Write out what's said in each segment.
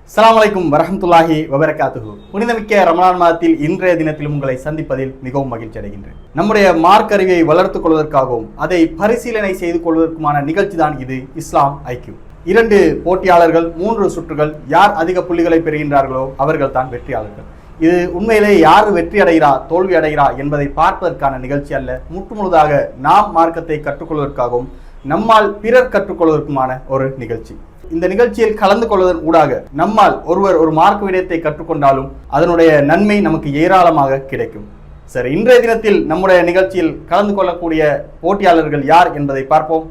அஸ்ஸலாமு அலைக்கும் வரஹ்மத்துல்லாஹி வபரகாத்துஹு. புனிதமிக்க ரமலான் மாதத்தில் இன்றைய தினத்தில் உங்களை சந்திப்பதில் மிகவும் மகிழ்ச்சி அடைகின்றேன். நம்முடைய மார்க் அறிவை வளர்த்துக் கொள்வதற்காகவும் அதை பரிசீலனை செய்து கொள்வதற்குமான நிகழ்ச்சி தான் இது இஸ்லாம் ஐக்யூ. 2 போட்டியாளர்கள் 3 சுற்றுகள், யார் அதிக புள்ளிகளை பெறுகின்றார்களோ அவர்கள் தான் வெற்றியாளர்கள். இது உண்மையிலே யார் வெற்றி அடைகிறா தோல்வி அடைகிறா என்பதை பார்ப்பதற்கான நிகழ்ச்சி அல்ல, முற்றுமுழுதாக நாம் மார்க்கத்தை கற்றுக்கொள்வதற்காகவும் நம்மால் பிறர் கற்றுக்கொள்வதற்குமான ஒரு நிகழ்ச்சி. இந்த நிகழ்ச்சியில் கலந்து கொள்வதன் ஊடாக நம்மால் ஒருவர் ஒரு மார்க்க விடயத்தை கற்றுக்கொண்டாலும் அதனுடைய நன்மை நமக்கு ஏராளமாக கிடைக்கும். சரி, இன்றைய தினத்தில் நம்முடைய நிகழ்ச்சியில் கலந்து கொள்ளக்கூடிய போட்டியாளர்கள் யார் என்பதை பார்ப்போம்.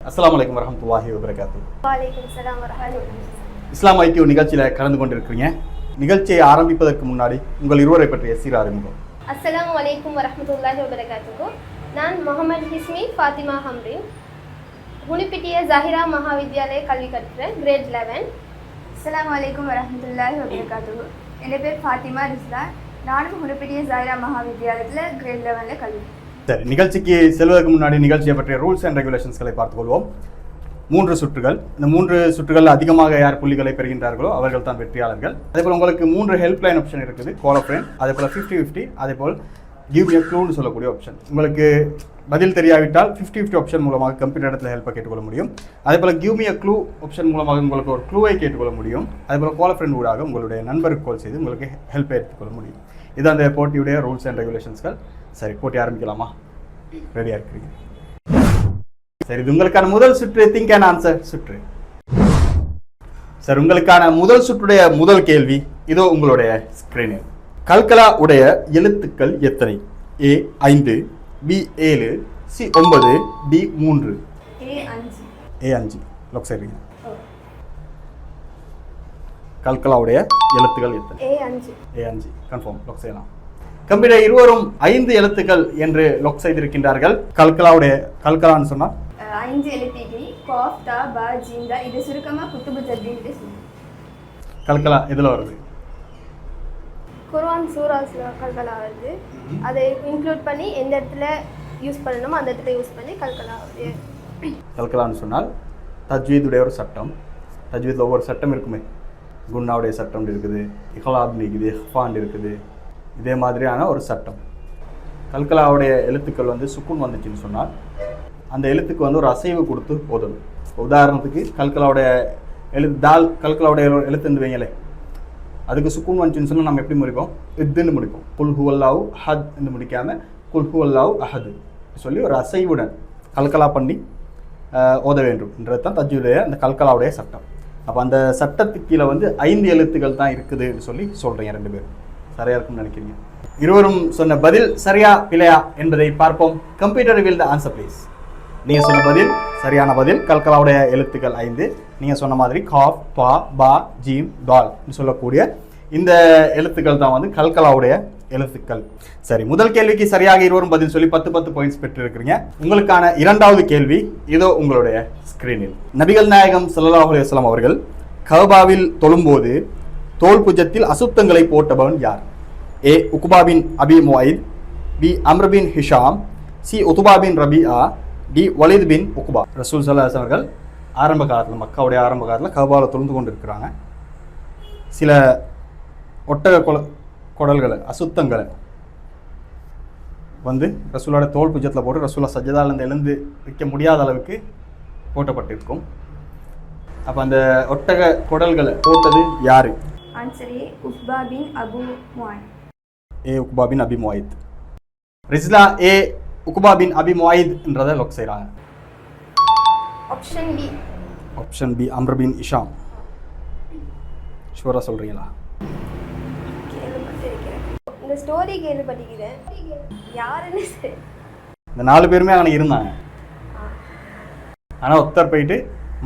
அஸ்ஸலாமு அலைக்கும் வரஹ்மத்துல்லாஹி வபரகாத்துஹு. வலைக்கும் ஸலாம் வரஹ்மத்துல்லாஹி. இஸ்லாம் ஐக்யூ நிகழ்ச்சியில கலந்து கொண்டிருக்கிறீங்க. நிகழ்ச்சியை ஆரம்பிப்பதற்கு முன்னாடி உங்கள் இருவரை பற்றிய சீர அறிமுகம். அஸ்ஸலாமு அலைக்கும் வரஹ்மத்துல்லாஹி வபரகாத்துஹு. நான் முகமது ஹிஸ்மி ஃபாத்திமா ஹம்ரின், ஹுனிப்பிட்டிய ஜாஹிரா மகாவித்யாலய கல்வி கற்கிறேன், கிரேட் 11. அஸ்ஸலாமு அலைக்கும் வரஹ்மத்துல்லாஹி வபரகாத்துஹு. என் பேர் ஃபாத்திமா ரிஸ்லா, நானும் ஹுனிப்பிட்டிய ஜாஹிரா மகாவித்யாலயத்தில் கிரேட் 11 கல்வி. சரி, நிகழ்ச்சிக்கு செல்வதற்கு முன்னாடி நிகழ்ச்சியை பற்றிய ரூல்ஸ் அண்ட் ரெகுலேஷன்ஸ்களை பார்த்துக்கொள்வோம். 3 சுற்றுகள். இந்த 3 சுற்றுகள் அதிகமாக யார் புள்ளிகளை பெறுகின்றார்களோ அவர்கள் தான் வெற்றியாளர்கள். அதேபோல் உங்களுக்கு 3 ஹெல்ப்லைன் ஆப்ஷன் இருக்குது, கால் அ ஃப்ரெண்ட், அதே போல் 50-50, அதே போல் கிவ் மீ a clueன்னு சொல்லக்கூடிய ஆப்ஷன். உங்களுக்கு பதில் தெரியாவிட்டால் 50-50 ஆப்ஷன் மூலமாக கம்ப்யூட்டர் இடத்துல ஹெல்ப்பை கேட்டுக்கொள்ள முடியும். அதே போல் give me a clue option மூலமாக உங்களுக்கு ஒரு க்ளூவை கேட்டுக்கொள்ள முடியும். அதே போல் கால் அ ஃப்ரெண்ட் ஊடாக உங்களுடைய நண்பருக்கு கால் செய்து உங்களுக்கு ஹெல்ப்பை எடுத்துக்கொள்ள முடியும். இது அந்த போட்டியுடைய ரூல்ஸ் அண்ட் ரெகுலேஷன்ஸ்கள். சரி, போட்டி ஆரம்பிக்கலாமா? ரெடியாக இருக்கிறீங்க? சரி, இது உங்களுக்கான முதல் சுற்று திங்க் அண்ட் ஆன்சர் சுற்று. சரி, உங்களுக்கான முதல் சுற்றுடைய முதல் கேள்வி இதோ உங்களுடைய ஸ்கிரீனில். கல்கலா உடைய எழுத்துக்கள் எத்தனை? A 5, B 7, C 9, D 3. A 5 lock செய்றீங்க. கல்கலாவுடைய எழுத்துக்கள் எத்தனை? A 5 கன்ஃபார்ம் லொக் செய்யலாம். கம்ப்யூட்டர் இருவரும் 5 எழுத்துக்கள் என்று லொக் செய்திருக்கின்றார்கள். கல்கலான்னு சொன்னால் 5 எழுத்துக்கள் காஃப் தா பா ஜீம் தா. இது சுருக்கமாக குத்துபு ஜத்தின்னு சொல்லுவோம். கல்கலா எதில் வருது? குர்ஆன் சூராஸ்ல கல்கலா வருது. அதை இன்க்ளூட் பண்ணி எந்த இடத்துல யூஸ் பண்ணணுமோ அந்த இடத்துல யூஸ் பண்ணி கல்கலா வருது. கல்கலான்னு சொன்னால் தஜ்வீதுடைய ஒரு சட்டம். தஜ்வீதில் ஒவ்வொரு சட்டம் இருக்குமே. குன்னாவுடைய சட்டம் இருக்குது, இஹ்லாப் இருக்குது, இஹ்ஃபான் இருக்குது. இதே மாதிரியான ஒரு சட்டம். கல்கலாவுடைய எழுத்துக்கள் வந்து சுக்குன் வந்துச்சுன்னு சொன்னால் அந்த எழுத்துக்கு வந்து ஒரு அசைவு கொடுத்து ஓதணும். உதாரணத்துக்கு கல்கலாவுடைய தால் கல்கலாவுடைய எழுத்து வைங்களே, அதுக்கு சுக்குன் வந்துச்சுன்னு சொன்னால் நம்ம எப்படி முடிப்போம்? இதுன்னு முடிப்போம். குல் ஹுவல்லாஹு அஹத் என்று முடிக்காமல் குல் ஹுவல்லாஹு அஹது சொல்லி ஒரு அசைவுடன் கல்கலா பண்ணி ஓத வேண்டும் என்றது தான் தஜ்வீதுடைய அந்த கல்கலாவுடைய சட்டம். அப்போ அந்த சட்டத்துக்கு கீழே வந்து 5 எழுத்துக்கள் தான் இருக்குதுன்னு சொல்லி சொல்கிறீங்க. 2 பேரும் சரியா இருக்கும்னு நினைக்கிறீங்க. இருவரும் சொன்ன பதில் சரியா பிழையா என்பதை பார்ப்போம். Computer will the answer please. நீங்கள் சொன்ன பதில் சரியான பதில். கல்கலாவுடைய எழுத்துக்கள் 5. நீங்கள் சொன்ன மாதிரி காஃப், பா, பா, ஜீம், தால் சொல்லக்கூடிய இந்த எழுத்துக்கள் தான் வந்து கல்கலாவுடைய எழுத்துக்கள். சரி, முதல் கேள்விக்கு சரியாக இருவரும் பதில் சொல்லி 10 பாயிண்ட்ஸ் பெற்றிருக்கிறீங்க. உங்களுக்கான 2வது கேள்வி இதோ உங்களுடைய ஸ்கிரீனில். நபிகள் நாயகம் ஸல்லல்லாஹு அலைஹி வஸல்லம் அவர்கள் கஅபாவில் தொழும்போது தோல் புஜத்தில் அசுத்தங்களை போட்டவன் யார்? A Uqba bin Abi Muait, B Amr bin Hisham, C Utba bin Rabia, D Walid bin Uqba. ரசூல் ஸல்லல்லாஹு அலைஹி வஸல்லம் அவர்கள் ஆரம்ப காலத்தில், மக்காவுடைய ஆரம்ப காலத்தில் கஅபாவில் தொழுந்து கொண்டு இருக்கிறாங்க. சில ஒட்டக குடல்களை அசுத்தங்களை வந்து ரசூலோட தோல் புஜத்தில் போட்டு ரசூலா சஜ்ஜதாலேருந்து எழுந்து வைக்க முடியாத அளவுக்கு போட்டப்பட்டிருக்கும். அப்போ அந்த ஒட்டக குடல்களை போட்டது யாரு? Answer A Uqba bin Abu Muath. A Uqba bin Abi Muath. Rizla A Uqba bin Abi Muath என்றதை லொக் செய்கிறாங்க. Option B Amr bin Hisham. Shura சொல்கிறீங்களா? இந்த ஸ்டோரி கேள்விப்பட்டிருக்கிறேன். யாருன்னு இந்த 4 பேருமே அங்கே இருந்தாங்க. ஆனால் ஒருத்தர் போயிட்டு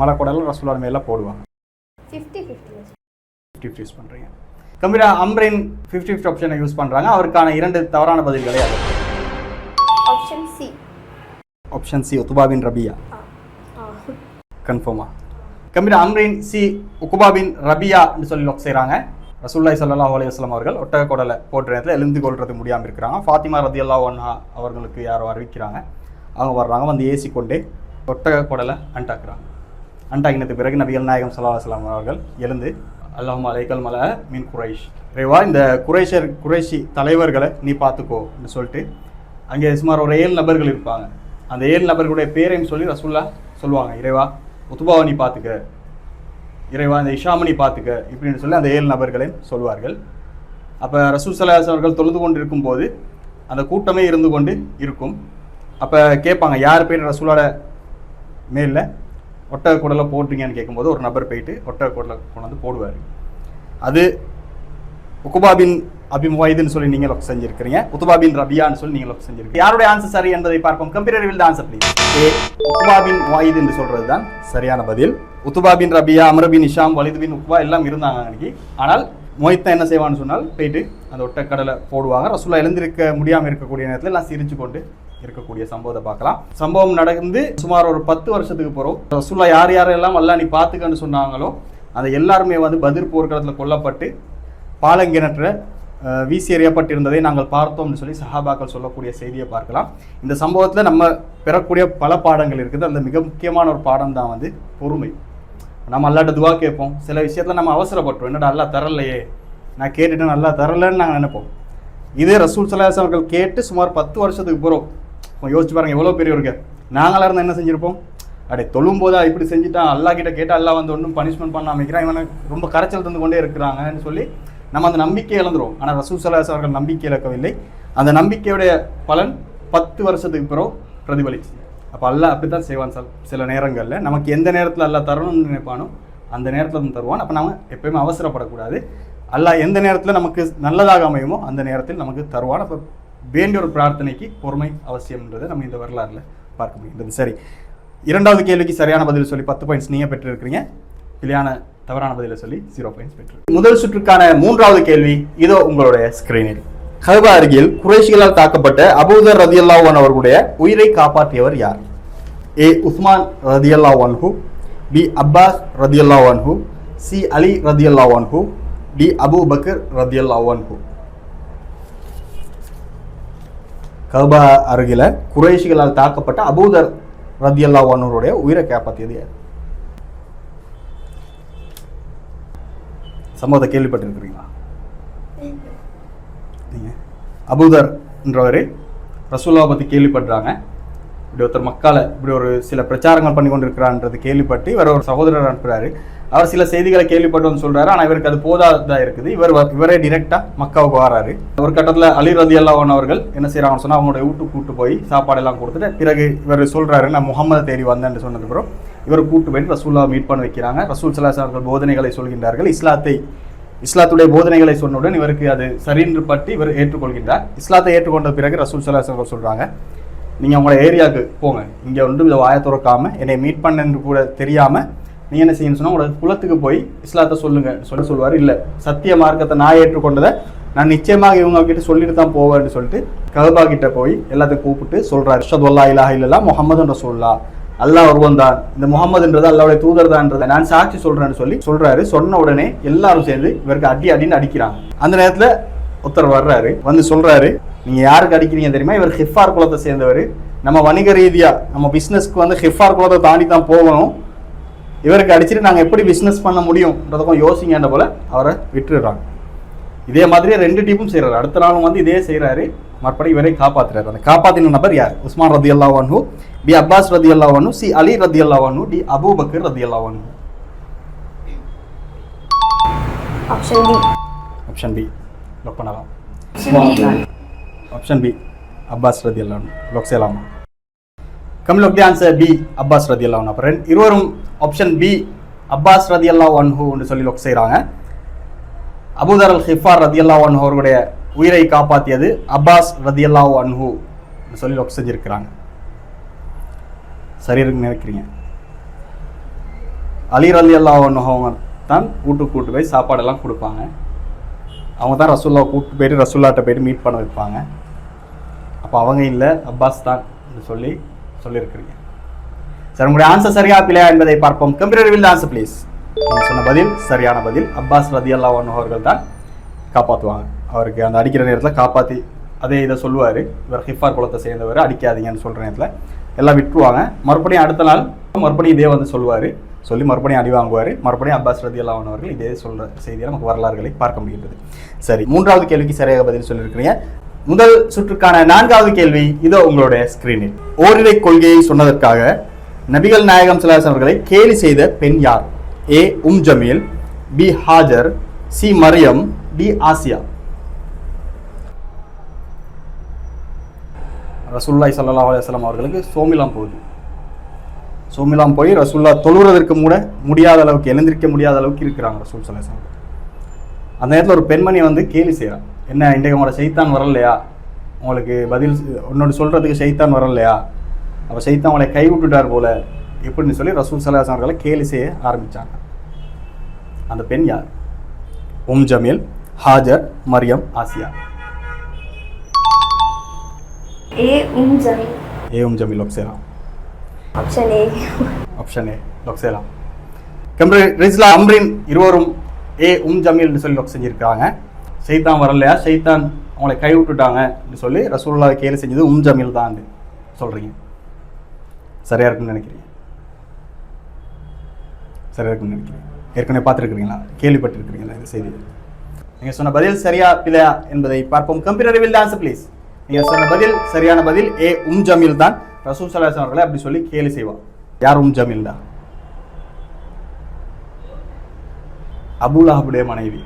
மலைக்குடலில் ரசூலோட மேலே போடுவாங்க. 50-50 யூஸ் பண்ணுறீங்க. கம்ப்யூட்டர் அம்ரின் 50-50 ஆப்ஷனை யூஸ் பண்ணுறாங்க. அவருக்கான 2 தவறான பதில்களை அது. ஆப்ஷன் சி உத்பா பின் ரபியா. கன்ஃபார்மா? கம்ப்யூட்டர் அம்ரின் சி உக்பா பின் ரபியா என்று சொல்லி லொக் செய்கிறாங்க. ரசூலுல்லாஹி ஸல்லல்லாஹு அலைஹி வஸல்லம் அவர்கள் ஒட்டக குடலை போட்ட நேரத்தில் எழுந்து கொள்றது முடியாமல் இருக்கிறாங்க. ஃபாத்திமா ரதியல்லாஹு அன்ஹா அவர்களுக்கு யாரோ அறிவிக்கிறாங்க. அவங்க வர்றாங்க, வந்து ஏசி கொண்டே ஒட்டக குடலை அண்டாக்குறாங்க. அண்டாக்கினது பிறகு நபிகள் நாயகம் ஸல்லல்லாஹு அலைஹி வஸல்லம் அவர்கள் எழுந்து அல்லாஹும்ம அலைக்கல் மல மீன் குரைஷ். இறைவா இந்த குறைஷி தலைவர்களை நீ பார்த்துக்கோன்னு சொல்லிட்டு அங்கே சுமார் ஒரு 7 நபர்கள் இருப்பாங்க. அந்த 7 நபர்களுடைய பேரையும் சொல்லி ரசூல்லா சொல்லுவாங்க, இறைவா உத்துபாவை நீ பார்த்துக்க, இறைவா இந்த இஷாமை நீ பார்த்துக்க இப்படின்னு சொல்லி அந்த 7 நபர்களையும் சொல்வார்கள். அப்போ ரசூல் ஸல்லல்லாஹு அலைஹி அவர்கள் தொழுது கொண்டு இருக்கும்போது அந்த கூட்டமே இருந்து கொண்டு இருக்கும். அப்போ கேட்பாங்க, யார் பேர் ரசூலோட மேலில் ஒட்டக குடலை போடுறீங்கன்னு கேட்கும்போது ஒரு நபர் போயிட்டு ஒட்டக குடலை கொண்டு வந்து போடுவார். அது உக்குபா பின் அபி முவைதுன்னு சொல்லி நீங்கள் லொக் செஞ்சிருக்கிறீங்க, உத்துபா பின் ரபியான்னு சொல்லி நீங்கள் லொக் செஞ்சிருக்கீங்க. யாருடைய ஆன்சர் சரி என்பதை பார்ப்போம். Computer will the answer please. Uqba bin Muait என்று சொல்றது தான் சரியான பதில். உத்துபா பின் ரபியா, அம்ர் பின் இஷாம், வலிது பின் உக்குபா எல்லாம் இருந்தாங்க அன்னைக்கு. ஆனால் மொய்தான் என்ன செய்வான்னு சொன்னால் போயிட்டு அந்த ஒட்டக்கடலை போடுவாங்க. ரசூலா எழுந்திருக்க முடியாமல் இருக்கக்கூடிய நேரத்தில் எல்லாம் சிரிச்சு கொண்டு இருக்கக்கூடிய சம்பவத்தை பார்க்கலாம். சம்பவம் நடந்து சுமார் ஒரு 10 வருஷத்துக்கு போகிறோம். ரசூலா யாரெல்லாம் அல்லாஹ் நீ பார்த்துக்கன்னு சொன்னாங்களோ அந்த எல்லாருமே வந்து பத்ர் போர்க்களத்தில் கொல்லப்பட்டு பாலங்கிணற்ற வீசி எறியப்பட்டிருந்ததை நாங்கள் பார்த்தோம்னு சொல்லி சஹாபாக்கள் சொல்லக்கூடிய செய்தியை பார்க்கலாம். இந்த சம்பவத்தில் நம்ம பெறக்கூடிய பல பாடங்கள் இருக்குது. அந்த மிக முக்கியமான ஒரு பாடம் தான் வந்து பொறுமை. நம்ம அல்லாட்ட துவா கேட்போம், சில விஷயத்தில் நம்ம அவசரப்பட்டுரும், என்னடா அல்லாஹ் தரலையே, நான் கேட்டுட்டு நல்லா தரலன்னு நாங்கள் நினைப்போம். இதே ரசூல் ஸல்லல்லாஹு அலைஹி அவர்கள் கேட்டு சுமார் 10 வருஷத்துக்கு போகிறோம். யோசிச்சு பாருங்க எவ்வளோ பெரியவருக்கு. நாங்களாக இருந்தால் என்ன செஞ்சுருப்போம், அடே தொழும் போதா இப்படி செஞ்சுட்டான், அல்லா கிட்ட கேட்டால் அல்லா வந்து ஒன்றும் பனிஷ்மெண்ட் பண்ண அமைக்கிறான், இவனை ரொம்ப கரைச்சல் தந்து கொண்டே இருக்கிறாங்கன்னு சொல்லி நம்ம அந்த நம்பிக்கையை இழந்துரும். ஆனால் ரசூல் ஸல்லல்லாஹு அலைஹி அவர்கள் நம்பிக்கை இழக்கவில்லை. அந்த நம்பிக்கையுடைய பலன் 10 வருஷத்துக்கு பிறகு பிரதிபலிச்சு. அப்போ அல்லாஹ் அப்படி தான் செய்வான். சில நேரங்களில் நமக்கு எந்த நேரத்தில் அல்லாஹ் தரணும்னு நினைப்பானோ அந்த நேரத்தில் வந்து தருவான். அப்போ நம்ம எப்பயுமே அவசரப்படக்கூடாது. அல்லாஹ் எந்த நேரத்தில் நமக்கு நல்லதாக அமையுமோ அந்த நேரத்தில் நமக்கு தருவான். அப்போ வேண்டிய ஒரு பிரார்த்தனைக்கு பொறுமை அவசியம்ன்றதை நம்ம இந்த வரலாறுல பார்க்க முடியும். சரி, இரண்டாவது கேள்விக்கு சரியான பதில் சொல்லி 10 பாயிண்ட்ஸ் நீங்கள் பெற்றிருக்கிறீங்க. இல்லையான தவறான பதிலை சொல்லி 0 பாயிண்ட்ஸ் பெற்று. முதல் சுற்றுக்கான 3வது கேள்வி இதோ உங்களுடைய ஸ்கிரீனில். கஅபா அருகில் குறைஷிகளால் தாக்கப்பட்ட அபூதர் ரதியல்லாஹு அன்ஹு அவர்களுடைய உயிரை காப்பாற்றியவர் யார்? ஏ உஸ்மான் ரதியல்லாஹு அன்ஹு, பி அப்பாஸ் ரதியல்லாஹு அன்ஹு, சி அலி ரதியல்லாஹு அன்ஹு, டி அபூ பக்கர் ரதியல்லாஹு அன்ஹு. கஅபா அருகில குறைஷிகளால் தாக்கப்பட்ட அபூதர் ரதியல்லாஹு அன்ஹுடைய உயிரை காப்பாற்றியது யார்? சம்பவத்தை கேள்விப்பட்டிருக்கிறீங்களா? அபூதர் என்றவர் ரசூலுல்லாஹ் பற்றி கேள்விப்படுறாங்க. இப்படி ஒருத்தர் மக்களை இப்படி ஒரு சில பிரச்சாரங்கள் பண்ணி கொண்டு இருக்கிறான்றது கேள்விப்பட்டு இவர் ஒரு சகோதரர் அனுப்புகிறாரு. அவர் சில செய்திகளை கேள்விப்பட்டு வந்து சொல்கிறாரு. ஆனால் இவருக்கு அது போதாததாக இருக்குது. இவரே டிரெக்டாக மக்காவுக்கு வராரு. ஒரு கட்டத்தில் அலி ரதியல்லாஹு அன்ஹு அவர்கள் என்ன செய்கிறாங்கன்னு சொன்னால் அவங்களுடைய வீட்டுக்கு கூட்டு போய் சாப்பாடெல்லாம் கொடுத்துட்டு பிறகு இவர் சொல்கிறாரு, நான் முகமது தேடி வந்தேன்னு சொன்னது பிறகு இவர் கூட்டு போயிட்டு ரசூலுல்லாஹ் மீட் பண்ண வைக்கிறாங்க. ரசூல் ஸல்லல்லாஹு அலைஹி அவர்கள் போதனைகளை சொல்கின்றார்கள். இஸ்லாத்துடைய போதனைகளை சொன்னவுடன் இவருக்கு அது சரின்று பட்டு இவர் ஏற்றுக்கொள்கின்றார். இஸ்லாத்தை ஏற்றுக்கொண்ட பிறகு ரசூல் ஸல்லல்லாஹு அலைஹி அவர்கள் சொல்கிறாங்க, நீங்கள் உங்களோட ஏரியாவுக்கு போங்க, இங்கே ஒன்று இதை வாயை துறக்காமல் என்னை மீட் பண்ணு கூட தெரியாமல் நீங்கள் என்ன செய்யணும்னு சொன்னால் உங்களோட குலத்துக்கு போய் இஸ்லாத்தை சொல்லுவார். இல்லை, சத்திய மார்க்கத்தை நான் ஏற்றுக்கொண்டதை நான் நிச்சயமாக இவங்க கிட்ட சொல்லிட்டு தான் போவேன்னு சொல்லிட்டு கஅபா கிட்ட போய் எல்லாத்தையும் கூப்பிட்டு சொல்கிறார். அஷ்ஹது அல்லா இலாஹா இல்லல்லாஹ் முஹம்மதுன் ரசூலுல்லாஹ், அல்லாஹ் ஒருவன் தான், இந்த முகமதுன்றது அல்லாஹ்வுடைய தூதர் தான்ன்றதை நான் சாட்சி சொல்கிறேன்னு சொல்கிறாரு. சொன்ன உடனே எல்லாரும் சேர்ந்து இவருக்கு அடின்னு அடிக்கிறாங்க. அந்த நேரத்தில் ஒருத்தர் வர்றாரு, வந்து சொல்கிறாரு, நீங்கள் யாருக்கு அடிக்கிறீங்க தெரியுமா? இவர் ஹிஃபார் குலத்தை சேர்ந்தவர். நம்ம வணிக ரீதியாக நம்ம பிஸ்னஸ்க்கு வந்து ஹிஃபார் குலத்தை தாண்டி தான் போகணும். இவருக்கு அடிச்சுட்டு நாங்கள் எப்படி பிஸ்னஸ் பண்ண முடியும்ன்றதுக்கும் யோசிங்கன்ற போல அவரை விட்டுடுறாங்க. இதே மாதிரி 2 டீமும் செய்கிறாரு. அடுத்த நாளும் வந்து இதே செய்கிறாரு. மறுபடி இவரை காப்பாற்றுறாரு. அந்த காப்பாற்றின நபர் யார்? உஸ்மான் ரதியல்லாஹு அன்ஹு, பி அப்பாஸ் ரதியல்லாஹு அன்ஹு, சி அலி ரதியல்லாஹு அன்ஹு, டி அபூ பக்கர் ரதியல்லாஹு அன்ஹு. ஆப்ஷன் பி லொக் பண்ணலாம். ஆப்ஷன் பி அப்பாஸ் ரதியல்லாஹு அன்ஹு லொக் செய்யலாமா? Come lock the answer B Abbas ரதியல்லாஹு அன்ஹு. அப்புறம் இருவரும் ஆப்ஷன் பி அப்பாஸ் ரதியல்லாஹு அன்ஹுன்னு சொல்லி லொக் செய்கிறாங்க. அபூதர் அல் ஹிஃபார் ரதியல்லாஹு அன்ஹு அவர்களுடைய உயிரை காப்பாற்றியது அப்பாஸ் ரதியல்லாஹு அன்ஹு சொல்லி லொக் செஞ்சிருக்கிறாங்க. சரி இருக்குன்னு நினைக்கிறீங்க? அலி ரலியல்லாஹு அன்ஹு அவங்க தான் வீட்டுக்கு கூட்டு போய் சாப்பாடெல்லாம் கொடுப்பாங்க. அவங்க தான் ரசூலுல்லாஹ் கூப்பிட்டு போயிட்டு ரசூலுல்லாஹ்ட்ட போயிட்டு மீட் பண்ண வைப்பாங்க. அப்போ அவங்க இல்லை, அப்பாஸ் தான் சொல்லியிருக்கிறீங்க. சார், உங்களுடைய ஆன்சர் சரியா பிள்ளையா என்பதை பார்ப்போம். Computer will answer please. நீங்கள் சொன்ன பதில் சரியான பதில். அப்பாஸ் ரதியல்லாஹு அன்ஹு அவர்கள் தான் காப்பாற்றுவாங்க. அவருக்கு அந்த அடிக்கிற நேரத்தில் காப்பாற்றி அதே இதை சொல்லுவார், இவர் ஹிஃபார் குலத்தை சேர்ந்தவர், அடிக்காதீங்கன்னு சொல்கிற நேரத்தில் எல்லாம் விட்டுருவாங்க. மறுபடியும் அடுத்த நாள் மறுபடியும் இதே வந்து சொல்லுவார். சொல்லி மறுபடியும் அடி வாங்குவார். மறுபடியும் அப்பாஸ் ரலியல்லாஹு அன்ஹு அவர்கள் இதே சொல்கிற செய்தியை நமக்கு வரலாறுகளை பார்க்க முடிகின்றது. சரி, 3வது கேள்விக்கு சரியாக பதில் சொல்லியிருக்கிறீங்க. முதல் சுற்றுக்கான 4வது கேள்வி இதோ உங்களுடைய ஸ்கிரீனில். ஓரிரை கொள்கையை சொன்னதற்காக நபிகள் நாயகம் ஸல்லல்லாஹு அலைஹி அவர்களை கேலி செய்த பெண் யார்? A Jamil, B Hajar, C Maryam, D Asiya. ரசூலுல்லாஹி ஸல்லல்லாஹு அலைஹி வஸல்லம் அவர்களுக்கு சோமிலாம் போகுது. சோமிலாம் போய் ரசூல்லா தொழுவதற்கு முடியாத அளவுக்கு, எழுந்திருக்க முடியாத அளவுக்கு இருக்கிறாங்க ரசூல் ஸல்லல்லாஹு அலைஹி வஸல்லம். அந்த நேரத்தில் ஒரு பெண்மணி வந்து கேலி செய்கிறான். என்ன, இன்றைக்கு உங்களோட ஷைத்தான் வரலையா? உங்களுக்கு பதில் உன்னோட சொல்கிறதுக்கு ஷைத்தான் வரலையா? அப்போ ஷைத்தான் அவங்களை கைவிட்டுட்டார் போல எப்படின்னு சொல்லி ரசூல் ஸல்லல்லாஹு அலைஹி அவர்களை கேலி செய்ய ஆரம்பித்தாங்க. அந்த பெண் யார்? Jamil, Hajar, Maryam, Asiya. A Jamil. A Jamil லொக்சேலாம். Option A. ஆப்ஷன் ஏ லொக்சேலாம். கம்ப்ரீட் ரிஸ்லா அம்ரின் இருவரும் ஏ ஜமீல்னு சொல்லி லொக் செஞ்சுருக்காங்க. ஷைத்தான் வரலையா, ஷைத்தான் அவங்களை கைவிட்டுட்டாங்கன்னு சொல்லி ரசூலுல்லாஹ் கேலி செஞ்சது ஜமீல் தான் சொல்கிறீங்க. சரியாக இருக்குன்னு நினைக்கிறீங்க? சரியாக இருக்குன்னு நினைக்கிறீங்க? ஏற்கனவே பார்த்துருக்குறீங்களா, கேள்விப்பட்டிருக்கிறீங்களா இந்த செய்தி? நீங்கள் சொன்ன பதில் சரியா பிழையா என்பதை பார்ப்போம். Computer will answer please. நீங்கள் சொன்ன பதில் சரியான பதில் ஏ ஜமீல் தான். ரசூல் ஸல்லல்லாஹு அலைஹி அவர்களை அப்படி சொல்லி கேலி செய்வான். யார் ஜமீல் தான்? அபூ லஹபுடைய மனைவி.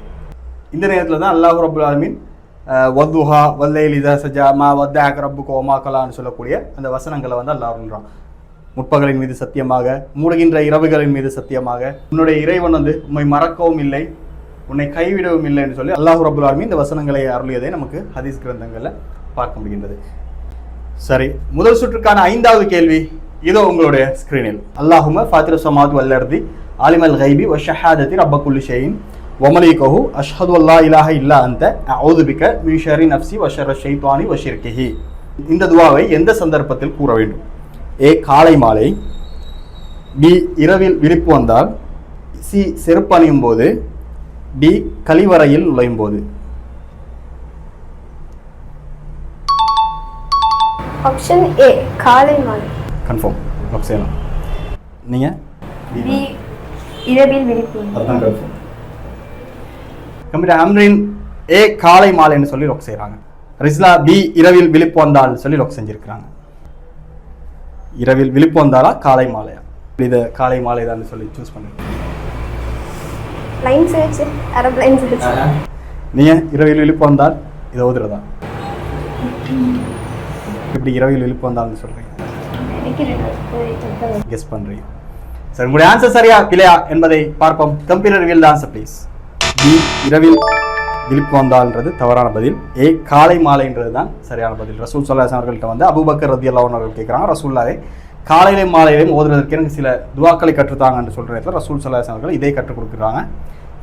இந்த நேரத்தில் தான் அல்லாஹ் ரப்புல் ஆலமீன் வத்துஹா வல்லைலி இதா சஜா மா வத்தஅக ரப்புக வமா கலான்னு சொல்லக்கூடிய அந்த வசனங்களை வந்து அல்லாஹ் சொல்றான். முற்பகலின் மீது சத்தியமாக, மூடுகின்ற இரவுகளின் மீது சத்தியமாக, உன்னுடைய இறைவன் வந்து உன்னை மறக்கவும் இல்லை, உன்னை கைவிடவும் இல்லை என்று சொல்லி அல்லாஹ் ரப்புல் ஆலமீன் இந்த வசனங்களை அருளியதை நமக்கு ஹதீஸ் கிரந்தங்களில் பார்க்க முடிகின்றது. சரி, முதல் சுற்றுக்கான 5வது கேள்வி இதோ உங்களுடைய ஸ்கிரீனில். அல்லாஹும்ம ஃபாத்திர ஸமாவாத்தி வல் அர்தி ஆலிமல் கைபி வ ஷஹாதத்தி ரப்ப குல்லி ஷைஇன் வ மலீகஹு அஷ்ஹது அல்லா இலாஹ இல்லா அன்த அஊது பிக மின் ஷர்ரி நஃப்ஸி வ ஷர்ரி ஷைத்தானி வ ஷிர்கிஹி. இந்த துஆவை எந்த சந்தர்ப்பத்தில் கூற வேண்டும்? ஏ காலை மாலை, பி இரவில் விழிப்பு வந்தால், சி செருப்பு அணியும் போது, டி கழிவறையில் நுழையும் போது. ஆப்ஷன் ஏ காலை மாலை. கன்ஃபார்ம் லாக் செய்யலாம். நீங்கள் பி இரவில் விழிப்பு. அதுதான் கன்ஃபார்ம். கம்ப்யூட்டர் அம்ரின் ஏ காலை மாலைன்னு சொல்லி லாக் செய்கிறாங்க. ரிஸ்லா பி இரவில் விழிப்பு வந்தால் சொல்லி லாக் செஞ்சுருக்கிறாங்க. இரவில் விழிப்பு வந்தாலா காலை மாலையா? இதை காலை மாலை தான் சொல்லி சூஸ் பண்ணுங்க. லைன்ஸ் வச்சு அரபு லைன்ஸ் வச்சு நீங்கள் இரவில் விழிப்பு வந்தால் இதை ஓதுறதா? இப்படி இரவில் விழிப்பு வந்தால்னு சொல்கிறீங்க, கெஸ் பண்ணுறீங்க. சரி, உங்களுடைய ஆன்சர் சரியா இல்லையா என்பதை பார்ப்போம். Computer will answer please. B இரவில் விழிப்பு வந்தால்ன்றது தவறான பதில். ஏ காலை மாலைன்றது தான் சரியான பதில். ரசூல் ஸல்லல்லாஹு அலைஹி அவர்கள்ட்ட வந்து அபூபக்கர் ரலியல்லாஹு அன்ஹு அவர்கள் கேட்குறாங்க, ரசூலுல்லாஹே காலையிலையும் மாலையிலையும் ஓதுறதற்கு எனக்கு சில துவாக்களை கற்றுத்தாங்கன்னு சொல்கிற இடத்துல ரசூல் ஸல்லல்லாஹு அலைஹி அவர்கள் இதை கற்றுக் கொடுக்குறாங்க.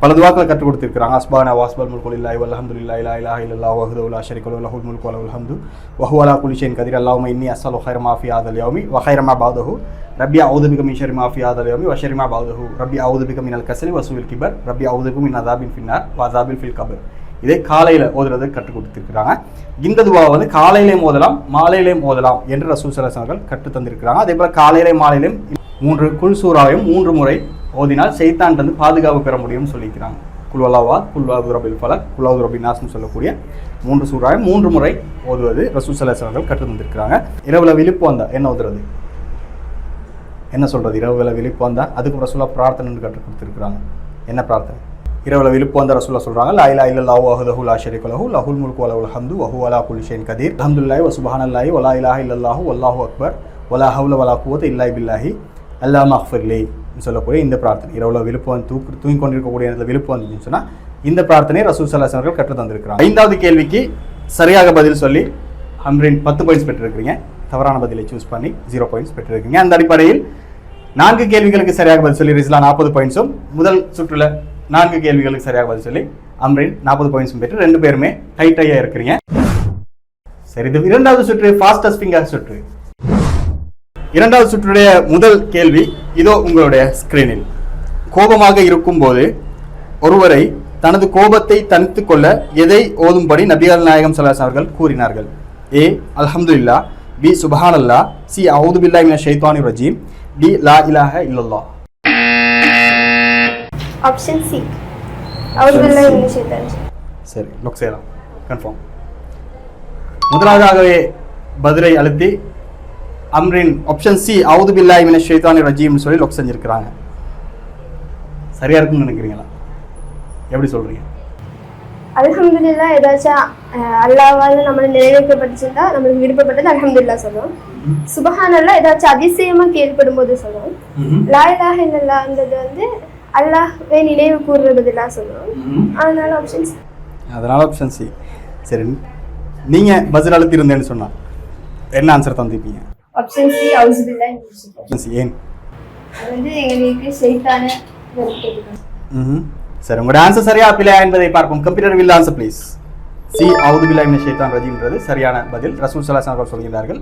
பல துவாக்களை கற்றுக் கொடுத்துருக்காங்க. அஸ்பானா வாஸ்பல் முல்கு லில்லாஹி வல்ஹம்துலில்லாஹி லா இலாஹா இல்லல்லாஹு வஹ்தஹு லா ஷரீக லஹு லஹுல் முல்கு வலஹுல் ஹம்து வஹுவ அலா குல்லி ஷைஇன் கதீர். அல்லாஹும்ம இன்னி அஸ்அலுக கைர மா ஃபீ ஹாதல் யௌமி வ கைர மா பஅதஹு ரப்பி அஊது பிக மின் ஷர்ரி மா ஃபீ ஹாதல் யௌமி வ ஷர்ரி மா பஅதஹு ரப்பி அஊது பிக மினல் கஸலி வ ஸூஇல் கிபர் ரப்பி அஊது பிக மின் அஸாபின் ஃபின்னார் வ அஸாபில் ஃபில் கபர். இதை காலையில் ஓதுறது கற்றுக் கொடுத்துருக்கிறாங்க. இந்த துவாவை வந்து காலையிலேயும் ஓதலாம், மாலையிலேயும் ஓதலாம் என்று ரசூல் ஸல்லல்லாஹு அலைஹி அவர்கள் கற்று தந்திருக்கிறாங்க. அதே போல் காலையிலேயும் மாலையிலையும் 3 குல் சூராவையும் 3 முறை ஓதினால் ஷைத்தான் வந்து பாதுகாப்பு பெற முடியும்னு சொல்லியிருக்கிறாங்க. குல்வல்லாஹ், குல்வாது ரபில் ஃபலக், குல்வாது ரபின் நாஸ்னு சொல்லக்கூடிய 3 சூறாவை 3 முறை ஓதுவது ரசூல் ஸல்லல்லாஹு அலைஹி அவர்கள் கற்று தந்திருக்கிறாங்க. இரவுல விழிப்பு வந்தா என்ன ஓதுறது? என்ன சொல்றது? இரவுல விழிப்பு வந்தா அதுக்கு ரசூலுல்லாஹ் பிரார்த்தனை கற்றுக் கொடுத்துருக்காங்க. என்ன பிரார்த்தனை? இரவுல விழிப்பு வந்த ரசூலுல்லாஹ் சொல்றாங்க, லா இலாஹா இல்லல்லாஹு வஹ்தஹு லா ஷரீக லஹு லஹுல் முல்கு வலஹுல் ஹம்து வஹுவ அலா குல்லி ஷைஇன் கதீர் அல்ஹம்துலில்லாஹி வ சுப்ஹானல்லாஹி வ லா இலாஹா இல்லல்லாஹு வல்லாஹு அக்பர் வ லா ஹவ்ல வ லா குவத்த இல்லா பில்லாஹி அல்லாஹும்ம அக்ஃபிர்லி சொல்லக்கூடிய இந்த பிரார்த்தனை. இரவுல விழுப்பு வந்து தூங்கி கொண்டிருக்கக்கூடிய இடத்துல விழுப்பு வந்துச்சுன்னு சொன்னால் இந்த பிரார்த்தனை ரசூல் ஸல்லல்லாஹு அலைஹி அவர்கள் கற்று தந்திருக்கிறாங்க. 5வது கேள்விக்கு சரியாக பதில் சொல்லி அம்ரின் 10 பாயிண்ட்ஸ் பெற்றிருக்கிறீங்க. தவறான பதிலை சூஸ் பண்ணி 0 பாயிண்ட்ஸ் பெற்றிருக்கீங்க. அந்த அடிப்படையில் 4 கேள்விகளுக்கு சரியாக பதில் சொல்லி ரிஸ்லா 40 பாயிண்ட்ஸும், முதல் சுற்றுல 4 கேள்விகளுக்கு சரியாக பதில் சொல்லி அம்ரின் 40 பாயிண்ட்ஸும் பெற்று 2 பேருமே டைட்டாக இருக்கிறீங்க. சரி, இது 2வது சுற்று ஃபாஸ்டஸ்ட் ஃபிங்கர் சுற்று. 2வது சுற்றுடைய முதல் கேள்வி இதோ உங்களுடைய ஸ்கிரீனில். கோபமாக இருக்கும்போது ஒருவரை தனது கோபத்தை தணித்துக் கொள்ள எதை ஓதும்படி நபிகள் நாயகம் ஸல்லல்லாஹு அலைஹி அவர்கள் கூறினார்கள்? ஏ அல்ஹம்துலில்லாஹ், பி சுப்ஹானல்லாஹ், சி அஊது பில்லாஹி மினஷ் ஷைத்தானிர் ரஜீம், டி லா இலாஹா இல்லல்லாஹ். Option C. அவுதுபில்லாஹி மினஷ் ஷைத்தானிர் ரஜீம். சரி, லாக் செய்யலாம். கன்ஃபார்ம். முதலாவதாகவே பதிலை அழுத்தி அம்ரின் ஆப்ஷன் சி அவுதுபில்லாஹி மினஷ் ஷைத்தானிர் ரஜீம்னு சொல்லி லாக் செஞ்சிருக்கிறாங்க. சரியா இருக்குன்னு நினைக்கிறீங்களா? எப்படி சொல்றீங்க? அல்ஹம்துலில்லாஹ் ஏதாச்சும் அல்லாஹ்வால நம்மள நிறைவேற்றப்பட்டுச்சுன்னா நம்மளுக்கு விருப்பப்பட்டது அல்ஹம்துலில்லாஹ் சொல்றோம். சுப்ஹானல்லாஹ் ஏதாச்சும் அதிசயமா கேள்விப்படும் போது சொல்றோம். லா இலாஹ இல்லல்லாஹ்ன்றது வந்து அல்லாஹ்வை நினைவு கூறுற பதிலா சொல்றோம். அதனால ஆப்ஷன் சி. அதனால ஆப்ஷன் சி. சரி, நீங்க பதில் அழுத்தி இருந்தேன்னு சொன்னா என்ன ஆன்சர் தந்திருப்பீங்க? ஆப்ஷன் சி அவுதுபில்லாஹி மினஷ் ஷைத்தானிர் ஆப்ஷன் சி. ஏன்? அது வந்து எங்களுக்கு ஷைத்தானை வெறுக்கிறது. சரி, உங்களோட ஆன்சர் சரியா பிழையா என்பதை பார்ப்போம். Computer will answer please. C அவுதுபில்லாஹி மினஷ் ஷைத்தானிர் ரஜீம்ன்றது சரியான பதில். ரசூல் ஸல்லல்லாஹு அலைஹி வஸல்லம் சொல்கிறார்கள்,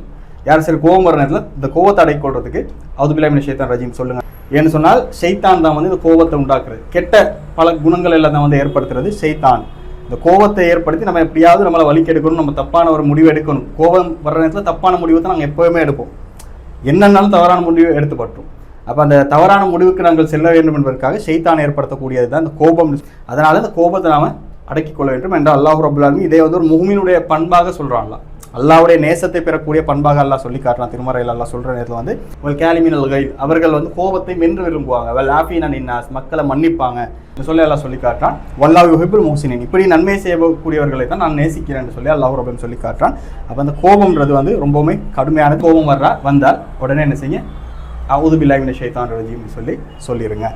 யார் சரி கோபம் வர நேரத்தில் இந்த கோபத்தை அடைக்கொள்றதுக்கு அவுதுபில்லாஹி மினஷ் ஷைத்தானிர் ரஜீம் சொல்லுங்க. ஏன்னு சொன்னால் ஷைத்தான் தான் வந்து இந்த கோபத்தை உண்டாக்குறது, கெட்ட பல குணங்கள் எல்லாம் தான் வந்து ஏற்படுத்துறது ஷைத்தான். இந்த கோபத்தை ஏற்படுத்தி நம்ம எப்படியாவது நம்மளை வலிக்கு எடுக்கணும், நம்ம தப்பான ஒரு முடிவு எடுக்கணும். கோபம் வர நேரத்தில் தப்பான முடிவை தான் நாங்கள் எப்போவுமே எடுப்போம். என்னன்னாலும் தவறான முடிவு எடுத்துப்பட்டோம். அப்போ அந்த தவறான முடிவுக்கு நாங்கள் செல்ல வேண்டும் என்பதற்காக ஷைத்தான் ஏற்படுத்தக்கூடியது தான் இந்த கோபம். அதனால இந்த கோபத்தை நாம அடக்கிக் கொள்ள வேண்டும் என்று அல்லாஹ் ரப்பல் ஆலமீன் இதை வந்து ஒரு முஃமினுடைய பண்பாக சொல்றான்ல. அல்லாஹ்வுடைய நேசத்தை பெறக்கூடிய பண்பாக அல்லாஹ் சொல்லி காட்டுறான். திருமறையில் அல்லாஹ் சொல்ற நேரத்தில் வந்து வல் காலிமினல் கைல், அவர்கள் வந்து கோபத்தை மென்று விரும்புவாங்க. வல் ஆஃபீன நின்னாஸ், மக்களை மன்னிப்பாங்க சொல்லி அல்லாஹ் சொல்லி காட்டுறான். வல்லாஹு யுஹிப்புல் முஹ்சினீன், இப்படி நன்மை செய்யக்கூடியவர்களை தான் நான் நேசிக்கிறேன் சொல்லி அல்லாஹ் ரப்பல் சொல்லி காட்டுறான். அப்போ அந்த கோபம்ன்றது வந்து ரொம்பவுமே கடுமையான கோபம் வந்தால் உடனே என்ன செய்ய அவுதுபில்லாஹி மினஷ் ஷைத்தானிர் ரஜீம் சொல்லிருங்க.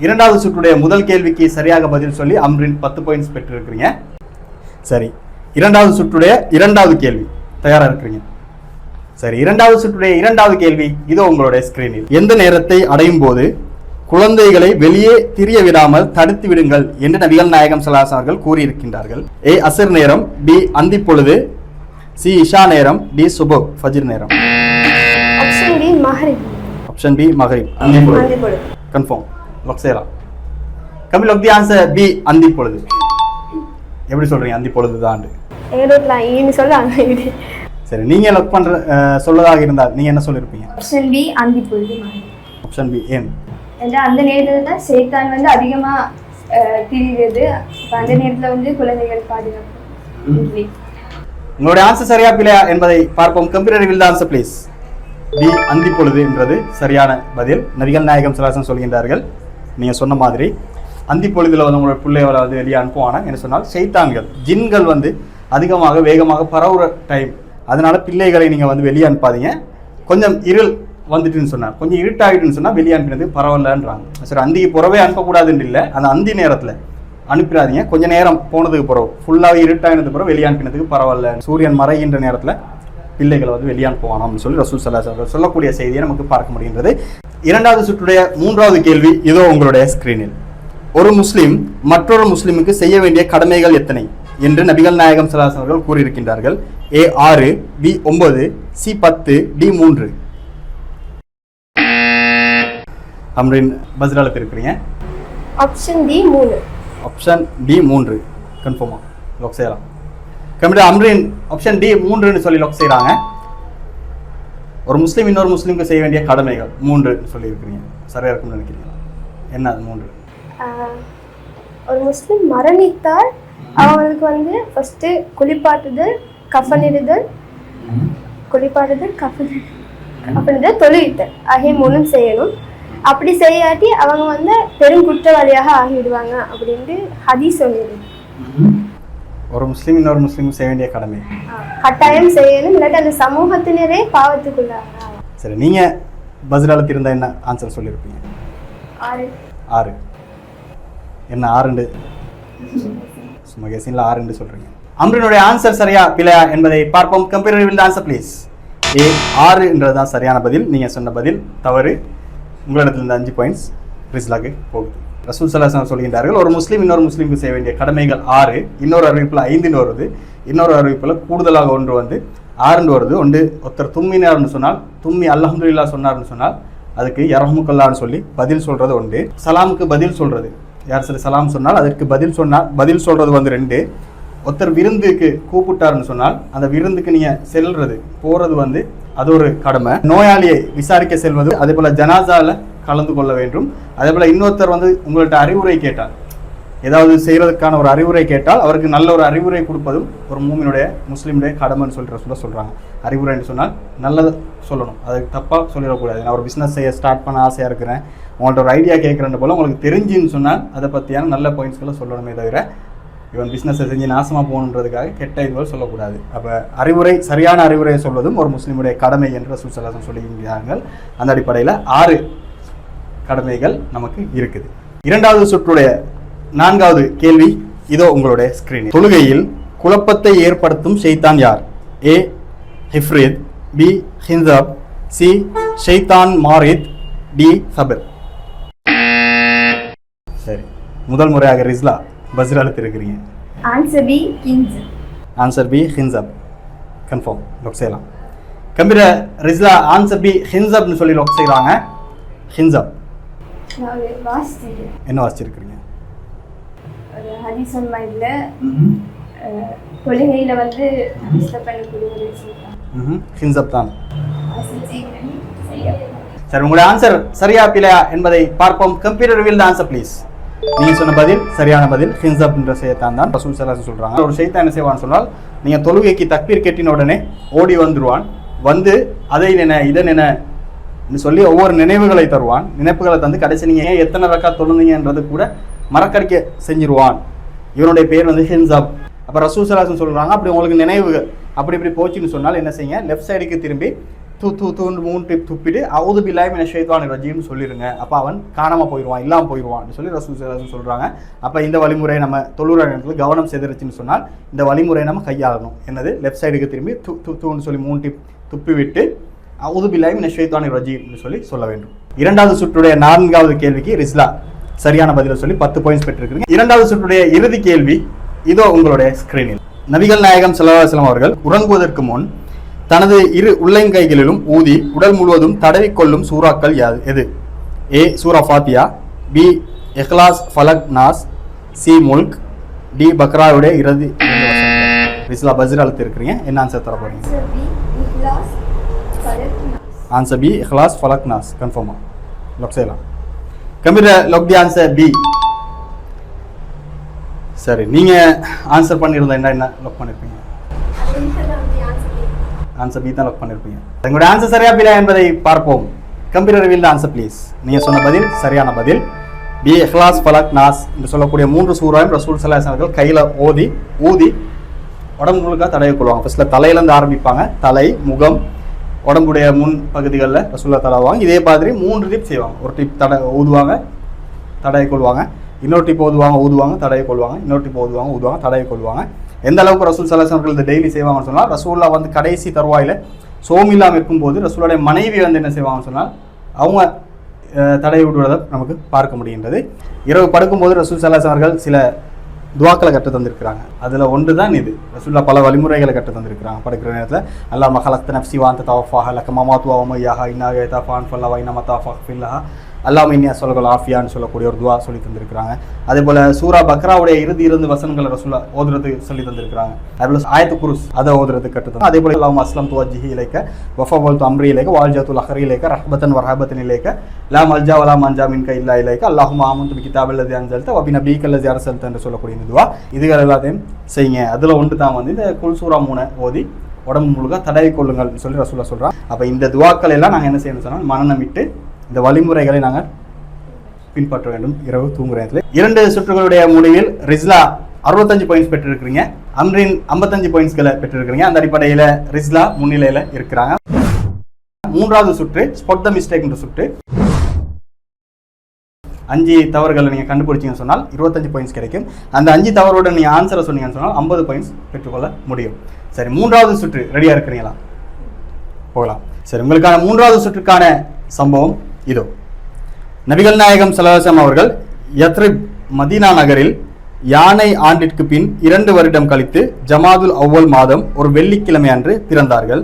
இரண்டாவது சுற்றுடைய முதல் கேள்விக்கு சரியாக பதில் சொல்லி அம்ரின் 10 பாயிண்ட்ஸ் பெற்றிருக்கிறீங்க. சரி, இரண்டாவது சுற்றுடைய இரண்டாவது கேள்வி தயாரா இருக்கிறீங்க? சரி, இரண்டாவது சுற்றுடைய இரண்டாவது கேள்வி இதோ உங்களுடைய ஸ்கிரீனில். எந்த நேரத்தை அடையும் போது குழந்தைகளை வெளியே திரிய விடாமல் தடுத்து விடுங்கள் என்று நபிகள் நாயகம் ஸல்லல்லாஹு அலைஹி வஸல்லம் கூறியிருக்கின்றார்கள்? ஏ அஸ்ர் நேரம், பி அந்தி பொழுது, சி இஷா நேரம், டி சுபஹ் ஃபஜ்ர் நேரம். ஆப்ஷன் டி மஹ்ரிப். ஆப்ஷன் பி மஹ்ரிப், அந்தி பொழுது. கன்ஃபார்ம், லாக் செய்யலாம். கமில் லாக் தி ஆன்சர் பி அந்தி பொழுது. எப்படி சொல்றீங்க அந்தி பொழுது தான்? சரி, நீங்க லாக் பண்ற சொல்லதாக இருந்தால் நீங்க என்ன சொல்லிருப்பீங்க? ஆப்ஷன் பி அந்தி பொழுது. Option B. ஏன்? அந்த நேரத்தில் தான் ஷைத்தான் வந்து அதிகமா திரிகிறது. அந்த நேரத்தில் வந்து குழந்தைகள் பாதுகாப்பு. உங்களுடைய ஆன்சர் சரியா பிழையா என்பதை பார்ப்போம். Computer will answer please. B அந்தி பொழுது என்றது சரியான பதில். நபிகள் நாயகம் ஸல்லல்லாஹு அலைஹி வஸல்லம் சொல்கின்றார்கள், நீங்க சொன்ன மாதிரி அந்தி பொழுதுல வந்து உங்களுடைய பிள்ளைகளை வந்து வெளியே அனுப்புவானா என்று சொன்னால் ஷைத்தான்கள் ஜின்கள் வந்து அதிகமாக வேகமாக பரவுற டைம். அதனால பிள்ளைகளை நீங்க வந்து வெளியே அனுப்பாதீங்க. கொஞ்சம் இருள் வந்துட்டுன்னு சொன்னா, கொஞ்சம் இருட்டாகிட்டுன்னு சொன்னா வெளியே அனுப்பினது பரவாயில்லன்றாங்க. சரி, அந்திக்கு புறவே அனுப்பக்கூடாதுன்னு இல்லை, அந்த அந்தி நேரத்தில் அனுப்பிடாதீங்க. கொஞ்சம் நேரம் போனதுக்கு பிறகு ஃபுல்லாகவே இருட்டாகினதுக்கு பிறகு வெளியே அனுப்பினதுக்கு பரவாயில்ல. சூரியன் மறைகின்ற நேரத்தில் பிள்ளைகளை வந்து வெளியே அனுப்புவானாம்னு சொல்லி ரசூல் ஸல்லல்லாஹு அலைஹி வஸல்லம் சொல்லக்கூடிய செய்தியை நமக்கு பார்க்க முடிகின்றது. இரண்டாவது சுற்றுடைய மூன்றாவது கேள்வி இதோ உங்களுடைய ஸ்கிரீனில். ஒரு முஸ்லிம் மற்றொரு முஸ்லிமுக்கு செய்ய வேண்டிய கடமைகள் எத்தனை என்று நபிகள் நாயகம் ஸல்லல்லாஹு அலைஹி வஸல்லம் கூறியிருக்கின்றார்கள்? A 6, B 9, C 10, D 3. Amrin பதில் அளித்திருக்கிறீங்க. Option D 3. ஆப்ஷன் டி 3 கன்ஃபார்மா லாக் செய்யலாம். கம்ப்யூட்டர் அம்ரின் ஆப்ஷன் டி 3ன்னு சொல்லி லாக் செய்கிறாங்க. ஒரு முஸ்லீம் இன்னொரு முஸ்லீமுக்கு செய்ய வேண்டிய கடமைகள் 3 சொல்லியிருக்கிறீங்க. சரியா இருக்கும்னு நினைக்கிறீங்களா? என்ன அது 3? ஒரு முஸ்லீம் மரணித்தால் அவங்களுக்கு வந்து ஃபர்ஸ்ட் குளிப்பாட்டுதல், கஃனிடுதல், தொழுவித்தல் ஆகிய 3 செய்யணும். அப்படி செய்யாட்டி அவங்க வந்து பெரும் குற்றவாளியாக ஆகிடுவாங்க அப்படின்ட்டு ஹதீஸ் சொல்லிடுது. ஒரு முஸ்லீம் இன்னொரு முஸ்லீம் செய்ய வேண்டிய கடமை கட்டாயம் செய்யணும், இல்லாட்டி அந்த சமூகத்தினரே பாவத்துக்குள்ளாங்க. சரி, நீங்க பதில் அளித்திருந்தா என்ன ஆன்சர் சொல்லியிருப்பீங்க? 6. என்ன 6? சும்மா கெஸிங்ல 6 சொல்றீங்க. அம்ரினுடைய ஆன்சர் சரியா பிழையா என்பதை பார்ப்போம். Computer will answer please. A 6 என்றதுதான் சரியான பதில். நீங்க சொன்ன பதில் தவறு. உங்களிடத்துல இந்த 5 பாயிண்ட்ஸ் ரிஸ்லாக்கு போகுது. ரசூல் ஸல்லல்லாஹு அலைஹி வஸல்லம் சொல்கின்றார்கள், ஒரு முஸ்லீம் இன்னொரு முஸ்லீமுக்கு செய்ய வேண்டிய கடமைகள் 6. இன்னொரு அறிவிப்பில் 5 வருது. இன்னொரு அறிவிப்பில் கூடுதலாக ஒன்று வந்து 6 வருது. ஒன்று ஒருத்தர் தும்மினார்னு சொன்னால், தும்மி அல்ஹம்துலில்லாஹ் சொன்னார்னு சொன்னால் அதுக்கு யர்ஹமுக்கல்லாஹ்னு சொல்லி பதில் சொல்றது உண்டு. சலாமுக்கு பதில் சொல்றது, யார் சரி சலாம் சொன்னால் அதற்கு பதில் சொல்றது வந்து 2. ஒருத்தர் விருந்துக்கு கூப்பிட்டாருன்னு சொன்னால் அந்த விருந்துக்கு நீங்க செல்றது போறது வந்து அது ஒரு கடமை. நோயாளியை விசாரிக்க செல்வது, அதே போல ஜனாசால கலந்து கொள்ள வேண்டும். அதே போல் இன்னொருத்தர் வந்து உங்கள்கிட்ட அறிவுரை கேட்டால், ஏதாவது செய்கிறதுக்கான ஒரு அறிவுரை கேட்டால் அவருக்கு நல்ல ஒரு அறிவுரை கொடுப்பதும் ஒரு முஸ்லீமுடைய கடமைன்னு சொல்கிறாங்க. அறிவுரைன்னு சொன்னால் நல்லதை சொல்லணும், அதுக்கு தப்பாக சொல்லிடக்கூடாது. நான் ஒரு பிஸ்னஸ் செய்ய ஸ்டார்ட் பண்ண ஆசையாக இருக்கிறேன், உங்கள்கிட்ட ஒரு ஐடியா கேட்குறேன் போல் உங்களுக்கு தெரிஞ்சுன்னு சொன்னால் அதை பற்றியான நல்ல பாயிண்ட்ஸ்களை சொல்லணுமே தவிர இவன் பிஸ்னஸை செஞ்சு நாசமாக போகணுன்றதுக்காக கெட்ட இதுகள் சொல்லக்கூடாது. அப்போ சரியான அறிவுரையை சொல்வதும் ஒரு முஸ்லீமுடைய கடமை என்று ரசூல் ஸல்லல்லாஹு அலைஹி வஸல்லம் சொல்லியிருக்கிறார்கள். அந்த அடிப்படையில் 6 கடமைகள் நமக்கு இருக்குது. இரண்டாவது சுற்றுடைய 4வது கேள்வி இதோ உங்களுடைய ஸ்கிரீனில். தொழுகையில் குழப்பத்தை ஏற்படுத்தும் ஷைத்தான் யார்? ஏ ஹிஃப்ரித், பி ஹின்சப், சி ஷைத்தான் மாரித், டி சபர். சரி, முதல் முறையாக ரிஸ்லா பஸ்ர் அழுத்திருக்கிறீங்க. ஆன்சர் பி ஹின்சப். ஆன்சர் பி ஹின்சப் கன்ஃபார்ம் லாக் செய்யலாம். கம்ப்யூட்டர் ரிஸ்லா ஆன்சர் பி ஹின்சப்னு சொல்லி லாக் செய்கிறாங்க. ஹின்சப் என்ன வாசிச்சிருக்கிறீங்க? ஒரு ஹதீஸ் மைண்ட்ல தொழுகையில வந்து டிஸ்டர்ப் பண்ணக்கூடிய ஒரு விஷயம். ஹின்சப் தான். சரி, உங்களுடைய ஆன்சர் சரியா பிழையா என்பதை பார்ப்போம். Computer reveal the answer please. நீங்க சொன்ன பதில் சரியான பதில். ஹின்சப் என்ற ஷைத்தான் தான் ரசூல் ஸல்லல்லாஹு அலைஹி வஸல்லம் சொல்றாங்க. ஒரு ஷைத்தான் என்ன செய்வான்னு சொன்னால், நீங்க தொழுகைக்கு தக்பீர் கட்டின உடனே ஓடி வந்துருவான். வந்து அதை இதை சொல்லி ஒவ்வொரு நினைவுகளை தருவான். நினைப்புகளை தந்து கடைசி நீங்க எத்தனை ரக்காத் தொழுந்தீங்கன்றது கூட மறக்கடிக்க செஞ்சிருவான். இவனுடைய பேர் வந்து ஹின்சப். அப்போ ரசூல் ஸல்லல்லாஹு அலைஹி வஸல்லம் சொல்றாங்க, அப்படி உங்களுக்கு நினைவுகள் அப்படி இப்படி போச்சுன்னு சொன்னால் என்ன செய்யுங்க, லெஃப்ட் சைடுக்கு திரும்பி தூண்டு 3 டிப் துப்பிட்டு அவுது பில்லாஹி மினஷ் ஷைத்தானிர் ரஜீம்னு சொல்லிடுங்க. அப்போ அவன் காணாமல் போயிடுவான், இல்லாமல் போயிடுவான்னு சொல்லி ரசூல் ஸல்லல்லாஹு அலைஹி வஸல்லம் சொல்கிறாங்க. அப்போ இந்த வழிமுறையை நம்ம தொழுகிற நேரத்தில் கவனம் செதறிச்சுன்னு சொன்னால் இந்த வழிமுறையை நம்ம கையாளணும். என்னது, லெஃப்ட் சைடுக்கு திரும்பி தூன்னு சொல்லி 3 டிப் துப்பி விட்டு அவுது பில்லாஹி மினஷ் ஷைத்தானிர் ரஜீம்னு சொல்ல வேண்டும். இரண்டாவது சுற்றுடைய 4வது கேள்விக்கு ரிஸ்லா சரியான பதிலை சொல்லி 10 பாயிண்ட்ஸ் பெற்றிருக்கிறீங்க. இரண்டாவது சுற்றுடைய இறுதி கேள்வி இதோ உங்களுடைய ஸ்கிரீனில். நபிகள் நாயகம் ஸல்லல்லாஹு அலைஹி வஸல்லம் அவர்கள் உறங்குவதற்கு முன் தனது 2 உள்ளங்கைகளிலும் ஊதி உடல் முழுவதும் தடவிக்கொள்ளும் சூறாக்கள் எது? ஏ சூரா ஃபாத்தியா, பி இஹ்லாஸ் ஃபலக் நாஸ், சி முல்க், டி பக்ராவுடைய இறுதி 2 வசனங்கள். ரிஸ்லா பஸ்ர் அழுத்தி இருக்கிறீங்க, என்ன ஆன்சர் தர போறீங்க? ஆன்சர் பி இஹ்லாஸ் ஃபலக் நாஸ் கன்ஃபார்மா லாக் செய்யலாம். Computer lock the answer B. சரி, நீங்க ஆன்சர் பண்ணியிருந்தா என்ன லாக் பண்ணிருப்பீங்க? ஆன்சர் பி தான் லாக் பண்ணிருப்பீங்க. உங்களுடைய ஆன்சர் சரியா பிழையா என்பதை பார்ப்போம். Computer reveal the answer please. நீங்க சொன்ன பதில் சரியான பதில். பி இஹ்லாஸ் ஃபலக் நாஸ் என்று சொல்லக்கூடிய 3 சூறாவையும் ரசூல் ஸல்லல்லாஹு அலைஹி வஸல்லம் கையில ஊதி உடம்பு முழுக்க தடவி கொள்வாங்க. ஃபர்ஸ்ட்ல தலையிலேருந்து ஆரம்பிப்பாங்க, தலை, முகம், உடம்புடைய முன் பகுதிகளில் ரசூல்லா தடவுவாங்க. இதே மாதிரி 3 டிப் செய்வாங்க. ஒரு டிப் ஊதுவாங்க, தடவி கொள்வாங்க, இன்னொரு டிப் ஊதுவாங்க, தடவி கொள்வாங்க, இன்னொரு டிப் ஊதுவாங்க, தடவி கொள்வாங்க. எந்த அளவுக்கு ரசூல் ஸல்லல்லாஹு அலைஹி வஸல்லம் டெய்லி செய்வாங்கன்னு சொன்னால், ரசூல்லா வந்து கடைசி தருவாயில் சோமில்லாமல் இருக்கும்போது ரசூலுடைய மனைவி வந்து என்ன செய்வாங்கன்னு சொன்னால் அவங்க தடவி விடுவதை நமக்கு பார்க்க முடிகின்றது. இரவு படுக்கும்போது ரசூல் ஸல்லல்லாஹு அலைஹி வஸல்லம் அவர்கள் சில துவாக்களை கற்று தந்திருக்கிறாங்க. அதில் ஒன்று தான் இது. ரசூலுல்லாஹ் பல வழிமுறைகளை கற்று தந்திருக்கிறாங்க. படுக்கிற நேரத்தில் அல்லாஹ் மஹலக்த நஃப்ஸி வ அன்த தவஃபாஹா லக மமாத்து வ மய்யாஹா இன்னா யதஃபான் ஃபல்லா வ இன்னா மதாஃபா ஃபில்லஹா அல்லாஹ் இன்னியா சொல்லல் ஆஃபியான்னு சொல்லக்கூடிய ஒரு துவா சொல்லி தந்திருக்கிறாங்க. அதே போல் சூரா பக்ராவுடைய இறுதி 2 வசனங்களை ரசூலா ஓதுறது சொல்லி தந்திருக்கிறாங்க. அதுபோல் ஆயத்து குருஸ் அதை ஓதுறது கற்றுத்தந்தாங்க. அதே போல் அல்லாஹும்ம அஸ்லம்து வஜ்ஹி இலைக்க வஃபவல்து அம்ரி இலைக்க வால்ஜத்துல் அஹ்ரி இலைக்க ரஹ்பத்தன் வர்ஹபத்தன் இலைக்க லா மல்ஜா வலா மன்ஜா மின்க இல்லா இலைக்க அல்லாஹும்ம ஆமன்து பிகிதாபில்லதி அன்ஸல்த வ பிநபியிக்கல்லதி அர்ஸல்த என்று சொல்லக்கூடிய இந்த துவா இதுகள் எல்லாத்தையும் செய்யுங்க. அதில் ஒன்று தான் வந்து இந்த குல் சூரா 3 ஓதி உடம்பு முழுக்க தடவி கொள்ளுங்கள் சொல்லி ரசூலா சொல்கிறாங்க. அப்போ இந்த துவாக்கள் எல்லாம் நாங்கள் என்ன செய்யணும் சொன்னால் மனநமிட்டு இந்த வழிமுறைகளை நாங்கள் பின்பற்ற வேண்டும் இரவு தூங்குற நேரத்தில். 2 சுற்றுகளுடைய முடிவில் ரிஸ்லா 65 பாயிண்ட்ஸ் பெற்றிருக்கிறீங்க, அம்ரின் 55 பாயிண்ட்ஸ்களை பெற்றிருக்கிறீங்க. அந்த அடிப்படையில் ரிஸ்லா முன்னிலையில் இருக்கிறாங்க. 3வது சுற்று ஸ்பாட் த மிஸ்டேக் என்ற சுற்று. 5 தவறுகளை நீங்கள் கண்டுபிடிச்சிங்கன்னு சொன்னால் 25 பாயிண்ட்ஸ் கிடைக்கும். அந்த 5 தவறோட நீங்கள் ஆன்சரை சொன்னீங்கன்னு சொன்னால் 50 பாயிண்ட்ஸ் பெற்றுக்கொள்ள முடியும். சரி, 3வது சுற்று ரெடியாக இருக்கிறீங்களா? போகலாம். சரி, உங்களுக்கான 3வது சுற்றுக்கான சம்பவம் இதோ. நபிகள் நாயகம் ஸல்லல்லாஹு அலைஹி வஸல்லம் அவர்கள் யத்ரிப் மதீனா நகரில் யானை ஆண்டிற்கு பின் 2 வருடம் கழித்து ஜமாதுல் அவ்வல் மாதம் ஒரு வெள்ளிக்கிழமை அன்று பிறந்தார்கள்.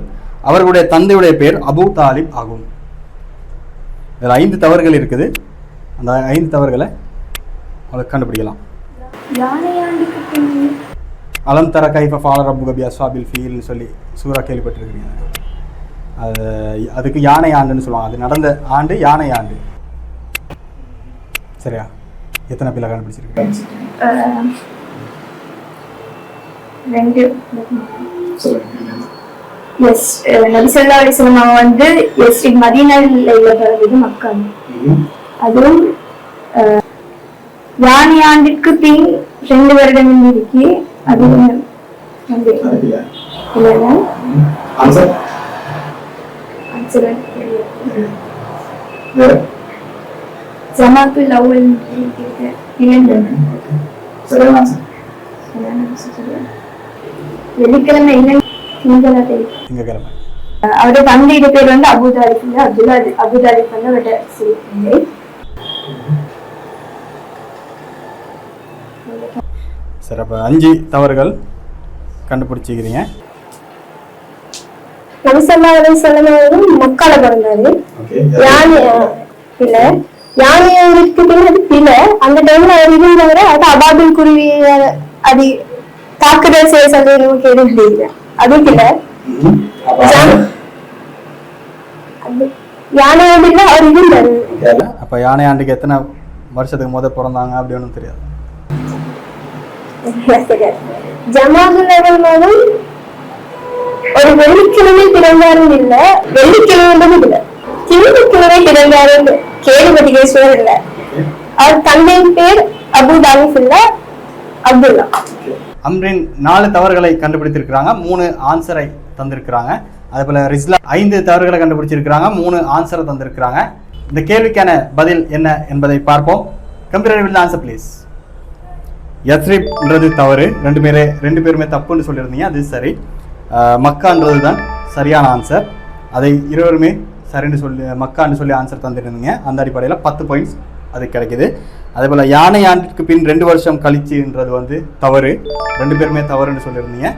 அவர்களுடைய தந்தையுடைய பெயர் அபூ தாலிப் ஆகும். இதில் 5 தவறுகள் இருக்குது. அந்த 5 தவறுகளை அவங்களுக்கு கண்டுபிடிக்கலாம். அலம் தர கைஃப ஃபஅல ரப்புக பி அஸ்ஹாபில் ஃபீல்னு சொல்லி சூரா கேள்விப்பட்டிருக்கிறீங்க. அதுக்கு யானை ஆண்டுன்னு சொல்லுவாங்க. அது நடந்த ஆண்டு யானை ஆண்டு. சரியா? எத்தனை பிள்ளை கண்டுபிடிச்சிருக்கீங்க? 2. எஸ் நபி ஸல்லல்லாஹு அலைஹி வஸல்லம் அவங்க வந்து எஸ்ரிக் மதீனாவில் உள்ள பிறகு மக்கா. அதுவும் யானை ஆண்டிற்கு பின் 2 வருடம் இருக்கு. அது ஜமாத்துல் அவ்வல் வெள்ளிக்கிழமை இல்லை திங்கக்கிழமை. அவருடைய தந்தையோட பேர் வந்து அபூதாலிப் இல்ல, அபூதாலிப் வந்து அவருடைய சிறிய. சரி, அப்போ 5 தவறுகள் கண்டுபிடிச்சிக்கிறீங்க. நபி ஸல்லல்லாஹு அலைஹி வஸல்லம் மக்கால பிறந்தாரு. யானைக்கு பின்னாடி பிள்ளை அந்த டைம்ல அவர் இருந்தவரை அது அபாபில் குருவி அது தாக்குதல் செய்ய சொல்லி நமக்கு எதுவும் தெரியல. அது பிள்ளை யானையோட அவர் இருந்தாரு. அப்போ யானை ஆண்டுக்கு எத்தனை வருஷத்துக்கு முதல் பிறந்தாங்க அப்படி ஒன்றும் தெரியாது. ஜமாதுல் அவ்வல் மாதம் ஒரு வெள்ளிக்கிழமை பிறந்தாரும் இல்ல, வெள்ளிக்கிழமை இல்ல, திங்கட்கிழமை பிறந்தாரும் கேள்விப்பட்டிகேஸ்வரர் இல்ல. அவர் தந்தையின் பேர் அபூதாலிப் இல்ல, அப்துல்லா. அம்ரின் 4 தவறுகளை கண்டுபிடித்திருக்கிறாங்க, 3 ஆன்சரை தந்திருக்கிறாங்க. அதே போல ரிஸ்லா 5 தவறுகளை கண்டுபிடிச்சிருக்கிறாங்க, 3 ஆன்சரை தந்திருக்கிறாங்க. இந்த கேள்விக்கான பதில் என்ன என்பதை பார்ப்போம். Computer will answer please. யத்ரிப்ன்றது தவறு, 2 பேருமே தப்புன்னு சொல்லியிருந்தீங்க, அது சரி. மக்கான்றது தான் சரியான ஆன்சர், அதை இருவருமே சரின்னு சொல்லி மக்கான்னு சொல்லி ஆன்சர் தந்துருந்தீங்க. அந்த அடிப்படையில் 10 பாயிண்ட்ஸ் அது கிடைக்குது. அதே போல் யானை ஆண்டுக்கு பின் 2 வருஷம் கழிச்சுன்றது வந்து தவறு, 2 பேருமே தவறுன்னு சொல்லியிருந்தீங்க.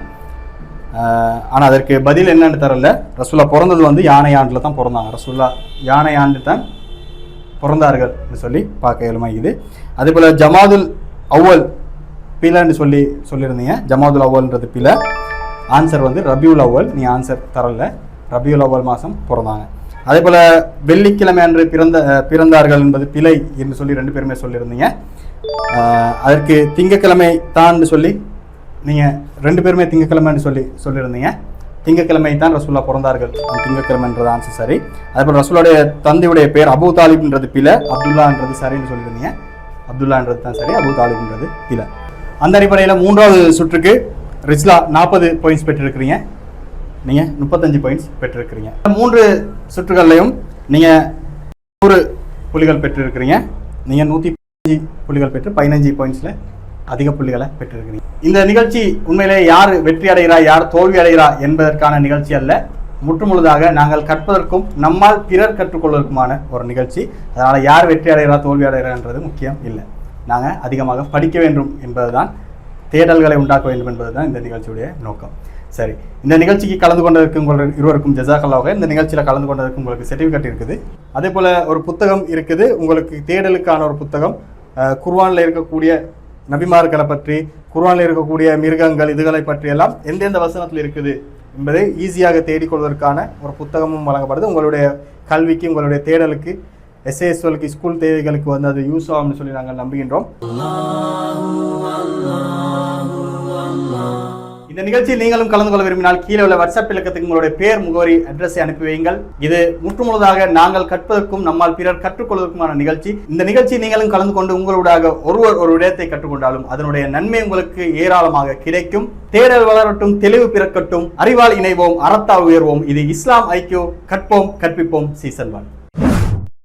ஆனால் அதற்கு பதில் என்னன்னு தரல. ரசூல்லா பிறந்தது வந்து யானை ஆண்டில் தான் பிறந்தாங்க, ரசூல்லா யானை ஆண்டு தான் பிறந்தார்கள் சொல்லி பார்க்க இயலுமாகுது. அதே போல் ஜமாதுல் அவ்வல் பிலன்னு சொல்லியிருந்தீங்க. ஜமாதுல் அவ்வல்ன்றது பில, ஆன்சர் வந்து ரபியுல் அவ்வல், நீ ஆன்சர் தரல. ரபியுல் அவ்வல் மாதம் பிறந்தாங்க. அதே போல் வெள்ளிக்கிழமை அன்று பிறந்தார்கள் என்பது பிழை என்று சொல்லி 2 பேருமே சொல்லியிருந்தீங்க. அதற்கு திங்கக்கிழமை தான் சொல்லி நீங்கள் 2 பேருமே திங்கக்கிழமைன்னு சொல்லியிருந்தீங்க. திங்கக்கிழமை தான் ரசூல்லா பிறந்தார்கள், திங்கக்கிழமைன்றது ஆன்சர் சரி. அதே போல் ரசூலுடைய தந்தையுடைய பேர் அபூ தாலிப்ன்றது பிழை, அப்துல்லான்றது சரின்னு சொல்லியிருந்தீங்க. அப்துல்லான்றது தான் சரி, அபூ தாலிப்ன்றது பிழை. அந்த அடிப்படையில் 3வது சுற்றுக்கு ரிஸ்லா 40 பாயிண்ட்ஸ் பெற்றிருக்கிறீங்க, நீங்கள் 35 பாயிண்ட்ஸ் பெற்றிருக்கிறீங்க. 3 சுற்றுகள்லையும் நீங்கள் 100 புள்ளிகள் பெற்றிருக்கிறீங்க. நீங்கள் 115 புள்ளிகள் பெற்று 15 பாயிண்ட்ஸில் அதிக புள்ளிகளை பெற்றிருக்கிறீங்க. இந்த நிகழ்ச்சி உண்மையிலே யார் வெற்றி அடைகிறா யார் தோல்வி அடைகிறா என்பதற்கான நிகழ்ச்சி அல்ல, முற்றுமுழுதாக நாங்கள் கற்பதற்கும் நம்மால் பிறர் கற்றுக்கொள்வதற்குமான ஒரு நிகழ்ச்சி. அதனால் யார் வெற்றி அடைகிறா தோல்வி அடைகிறான்றது முக்கியம் இல்லை, நாங்கள் அதிகமாக படிக்க வேண்டும் என்பதுதான், தேடல்களை உண்டாக்க வேண்டும் என்பதுதான் இந்த நிகழ்ச்சியுடைய நோக்கம். சரி, இந்த நிகழ்ச்சிக்கு கலந்து கொண்டதற்கு உங்கள் இருவருக்கும் ஜஸாக்கல்லாஹ். இந்த நிகழ்ச்சியில் கலந்து கொண்டதற்கு உங்களுக்கு சர்டிஃபிகேட் இருக்குது, அதே போல் ஒரு புத்தகம் இருக்குது உங்களுக்கு, தேடலுக்கான ஒரு புத்தகம். குர்ஆனில் இருக்கக்கூடிய நபிமார்களை பற்றி, குர்ஆனில் இருக்கக்கூடிய மிருகங்கள் இதுகளை பற்றியெல்லாம் எந்தெந்த வசனத்தில் இருக்குது என்பதை ஈஸியாக தேடிக்கொள்வதற்கான ஒரு புத்தகமும் வழங்கப்படுது. உங்களுடைய கல்விக்கு, உங்களுடைய தேடலுக்கு, எஸ்ஏஎஸ்எலுக்கு, ஸ்கூல் தேவைகளுக்கு வந்து அது யூஸ் ஆகும்னு சொல்லி நாங்கள் நம்புகின்றோம். இந்த நிகழ்ச்சியில் நீங்களும் கலந்து கொள்ள விரும்பினால் கீழே உள்ள வாட்ஸ்அப் இலக்கத்துக்கு உங்களுடைய பேர், முகவரி, அட்ரஸை அனுப்பி வையுங்கள். இது முற்றுமுழுதாக நாங்கள் கற்பதற்கும் நம்மால் பிறர் கற்றுக்கொள்வதற்குமான நிகழ்ச்சி. இந்த நிகழ்ச்சி நீங்களும் கலந்து கொண்டு உங்களுடைய ஒருவர் ஒரு விடயத்தை கற்றுக்கொண்டாலும் அதனுடைய நன்மை உங்களுக்கு ஏராளமாக கிடைக்கும். தேடல் வளரட்டும், தெளிவு பிறக்கட்டும், அறிவால் இணைவோம், அறத்தால் உயர்வோம். இது இஸ்லாம் ஐக்கியம், கற்போம் கற்பிப்போம் சீசன் 1.